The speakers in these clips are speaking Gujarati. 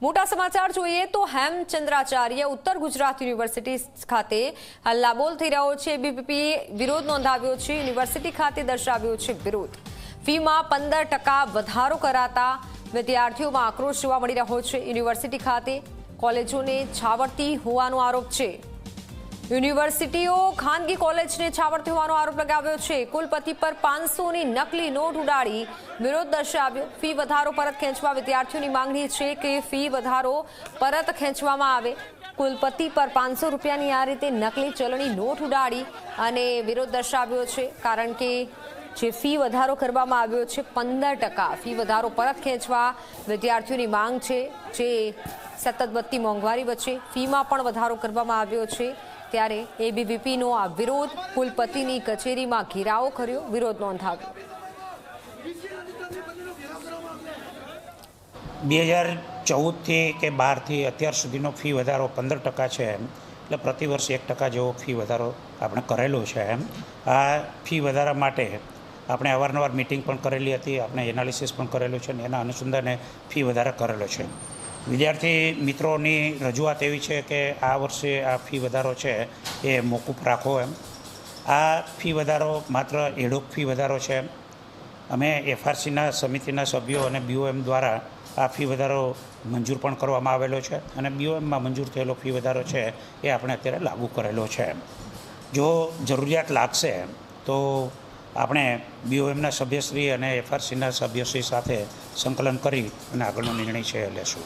મોટા સમાચાર જોઈએ તો હેમચંદ્રાચાર્ય ઉત્તર ગુજરાત યુનિવર્સિટી ખાતે હલ્લાબોલ થઈ રહ્યો છે। એબીવીપી વિરોધ નોંધાવ્યો છે। યુનિવર્સિટી ખાતે દર્શાવ્યો છે વિરોધ। ફીમાં 15% વધારો કરાતા વિદ્યાર્થીઓમાં આક્રોશ જોવા મળી રહ્યો છે। યુનિવર્સિટી ખાતે કોલેજોને છાવરતી હોવાનો આરોપ છે। યુનિવર્સિટીઓ ખાનગી કોલેજને છાવરતી હોવાનો આરોપ લગાવ્યો છે। કુલપતિ પર 500ની નકલી નોટ ઉડાડી વિરોધ દર્શાવ્યો। ફી વધારો પરત ખેંચવા વિદ્યાર્થીઓની માંગણી છે કે ફી વધારો પરત ખેંચવામાં આવે। કુલપતિ પર 500 રૂપિયાની આ રીતે નકલી ચલણી નોટ ઉડાડી અને વિરોધ દર્શાવ્યો છે, કારણ કે જે ફી વધારો કરવામાં આવ્યો છે 15%, ફી વધારો પરત ખેંચવા વિદ્યાર્થીઓની માંગ છે। જે સતત વધતી મોંઘવારી વચ્ચે ફીમાં પણ વધારો કરવામાં આવ્યો છે, ત્યારે એબીવીપીનો આ વિરોધ, કુલપતિની કચેરીમાં ઘેરાવો કર્યો, વિરોધ નોંધાવ્યો। 2014થી કે 12થી અત્યાર સુધીનો ફી વધારો 15% છે, એટલે પ્રતિ વર્ષ 1% જેવો ફી વધારો આપણે કરેલો છે। આ ફી વધારા માટે આપણે અવારનવાર મિટિંગ પણ કરેલી હતી, આપણે એનાલિસિસ પણ કરેલું છે અને એના અનુસંધાને ફી વધારો કરેલો છે। વિદ્યાર્થી મિત્રોની રજૂઆત એવી છે કે આ વર્ષે આ ફી વધારો છે એ મોકૂફ રાખો એમ। આ ફી વધારો માત્ર એડોક ફી વધારો છે। અમે એફઆરસીના સમિતિના સભ્યો અને બીઓએમ દ્વારા આ ફી વધારો મંજૂર પણ કરવામાં આવેલો છે અને બીઓએમમાં મંજૂર થયેલો ફી વધારો છે એ આપણે અત્યારે લાગુ કરેલો છે। જો જરૂરિયાત લાગશે તો આપણે બીઓએમના સભ્યશ્રી અને એફઆરસીના સભ્યશ્રી સાથે સંકલન કરી અને આગળનો નિર્ણય છે એ લેશું।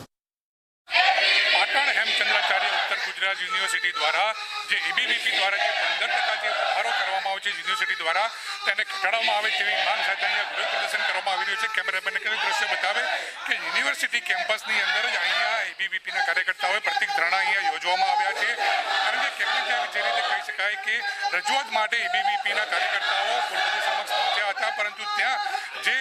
યુનિવર્સિટી દ્વારા જે એબીવીપી દ્વારા જે 15% જે વધારો કરવામાં આવ્યો છે યુનિવર્સિટી દ્વારા, તેને ઘટાડવામાં આવે તેવી માંગ સાથે અહીંયા વિરોધ પ્રદર્શન કરવામાં આવી રહ્યું છે। કેમેરામેનને કહ્યું દ્રશ્ય બતાવે કે યુનિવર્સિટી કેમ્પસની અંદર જ અહીંયા એબીવીપીના કાર્યકર્તાઓએ પ્રતિક ધરણા અહીંયા યોજવામાં આવ્યા છે, કારણ કે કેમ જે રીતે કહી શકાય કે રજૂઆત માટે એબીવીપીના કાર્યકર્તાઓ કુલપતિ સમક્ષ પહોંચ્યા હતા, પરંતુ ત્યાં જે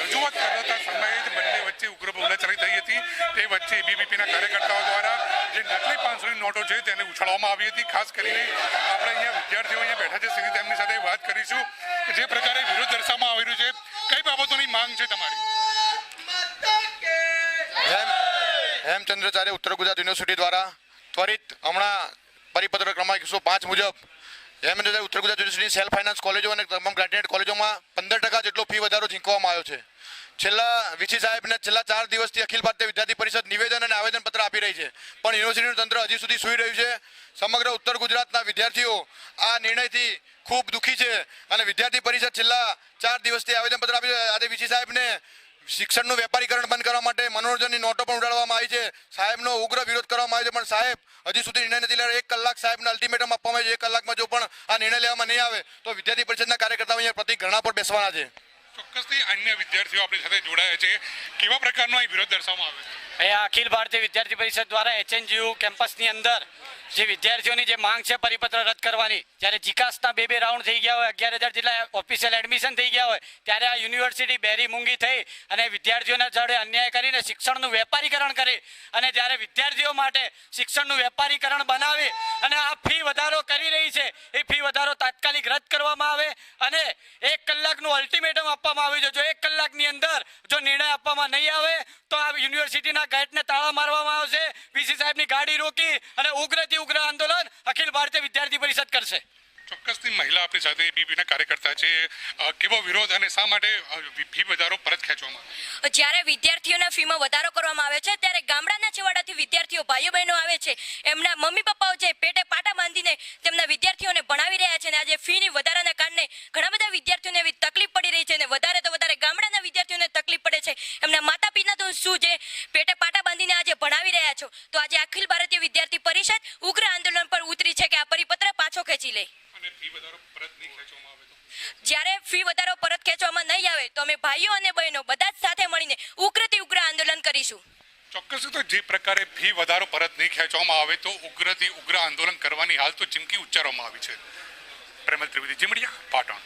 રજૂઆત કરતા સમયે જ બંને વચ્ચે ઉગ્ર બોલાચાલી થઈ હતી। તે વચ્ચે એબીવીપીના કાર્યકર્તાઓ દ્વારા જે નકલી 500ની નોટો છે તેને ઉછાળવામાં આવી હતી। ખાસ કરીને આપણે અહીંયા વિદ્યાર્થીઓ અહીંયા બેઠા છે, સીધી તેમની સાથે વાત કરીશું કે જે પ્રકારે વિરોધ દર્શાવવામાં આવી રહ્યું છે, કઈ બાબતોની માંગ છે તમારી? હેમચંદ્રાચાર્ય ઉત્તર ગુજરાત યુનિવર્સિટી દ્વારા ત્વરિત હમણાં પરિપત્ર ક્રમાંક 105 મુજબ હેમચંદ્રાચાર્ય ઉત્તર ગુજરાત યુનિવર્સિટી સેલ્ફ ફાઇનાન્સ કોલેજો અને તમામ ગ્રેજ્યુએટ કોલેજોમાં 15% જેટલો ફી વધારો ઝીંકવામાં આવ્યો છે। છેલ્લા વીસી સાહેબને છેલ્લા 4 દિવસથી અખિલ ભારતીય વિદ્યાર્થી પરિષદ નિવેદન અને આવેદનપત્ર આપી રહી છે, પણ યુનિવર્સિટીનું તંત્ર હજી સુધી સૂઈ રહ્યું છે। સમગ્ર ઉત્તર ગુજરાતના વિદ્યાર્થીઓ આ નિર્ણયથી ખૂબ દુઃખી છે અને વિદ્યાર્થી પરિષદ છેલ્લા 4 દિવસથી આવેદનપત્ર આપી આજે વીસી સાહેબને શિક્ષણનું વેપારીકરણ બંધ કરવા માટે મનોરંજનની નોટો પણ ઉડાડવામાં આવી છે। સાહેબનો ઉગ્ર વિરોધ કરવામાં આવ્યો છે, પણ સાહેબ હજી સુધી નિર્ણય નથી લેવાનો। 1 કલાક સાહેબને અલ્ટિમેટમ આપવામાં આવ્યું છે। 1 કલાકમાં જો પણ આ નિર્ણય લેવામાં નહીં આવે તો વિદ્યાર્થી પરિષદના કાર્યકર્તાઓ અહીંયા પ્રતિક ધરણા પર બેસવાના છે। ચોક્કસથી અન્ય વિદ્યાર્થીઓ આપણી સાથે જોડાયા છે, કેવા પ્રકારનો અહીં વિરોધ દર્શાવવામાં આવે છે? અહીંયા અખિલ ભારતીય વિદ્યાર્થી પરિષદ દ્વારા એચએનજીયુ કેમ્પસની અંદર જે વિદ્યાર્થીઓની જે માંગ છે પરિપત્ર રદ કરવાની, જ્યારે જીકાસના 2 રાઉન્ડ થઈ ગયા હોય, 11,000 જેટલા ઓફિશિયલ એડમિશન થઈ ગયા હોય, ત્યારે આ યુનિવર્સિટી બેરી મૂંગી થઈ અને વિદ્યાર્થીઓના જોડે અન્યાય કરીને શિક્ષણનું વેપારીકરણ કરી અને જ્યારે વિદ્યાર્થીઓ માટે શિક્ષણનું વેપારીકરણ બનાવી અને આ ફી વધારો કરી રહી છે, એ ફી વધારો તાત્કાલિક રદ કરવામાં આવે અને 1 કલાકનું અલ્ટિમેટમ આપવામાં આવ્યું છે। જો 1 કલાકની અંદર જો નિર્ણય આપવામાં નહીં આવે તો આ યુનિવર્સિટીના ગેટને તાળા મારવામાં આવશે। વીસી સાહેબની ગાડી રોકી અને ઉગ્રથી ઉગ્ર આંદોલન અખિલ ભારતીય વિદ્યાર્થી પરિષદ કરશે। ચોક્કસથી મહિલા આપણી સાથે એબીવીપીના કાર્યકર્તા છે, કેવો વિરોધ અને શા માટે ફી વધારો પરત ખેંચવામાં આવે? જ્યારે વિદ્યાર્થીઓના ફીમાં વધારો કરવામાં આવે છે, ત્યારે ગામડાના છેવાડાથી વિદ્યાર્થીઓ ભાઈઓ બહેનો આવે છે, એમના મમ્મી પપ્પાઓ છે પેટે પાટા બાંધીને તેમના વિદ્યાર્થીઓને ભણાવી રહ્યા છે અને આજે ફીની વધારાના કારણે ઘણા બધા વિદ્યાર્થીઓને એવી તકલીફ પડી રહી છે અને વધારે તો વધારે ગામડાના વિદ્યાર્થીઓને તકલીફ પડે છે। એમના માતા પિતા તો શું છે પેટે પાટા બાંધીને આજે ભણાવી રહ્યા છો, તો આજે અખિલ ભારતીય વિદ્યાર્થી પરિષદ ઉગ્ર આંદોલન પર ઉતરી છે કે આ પરિપત્ર પાછો ખેંચી લે। જ્યારે ફી વધારો પરત ખેંચવામાં નહીં આવે તો અમે ભાઈઓ અને બહેનો બધા જ સાથે મળીને ઉગ્રથી ઉગ્ર આંદોલન કરીશું। ચોક્કસ, તો જે પ્રકારે ફી વધારો પરત નહીં ખેંચવામાં આવે તો ઉગ્રથી ઉગ્ર આંદોલન કરવાની હાલ તો ચીમકી ઉચ્ચારવામાં આવી છે। પ્રેમલ ત્રિવેદી, જીમડિયા, પાટણ।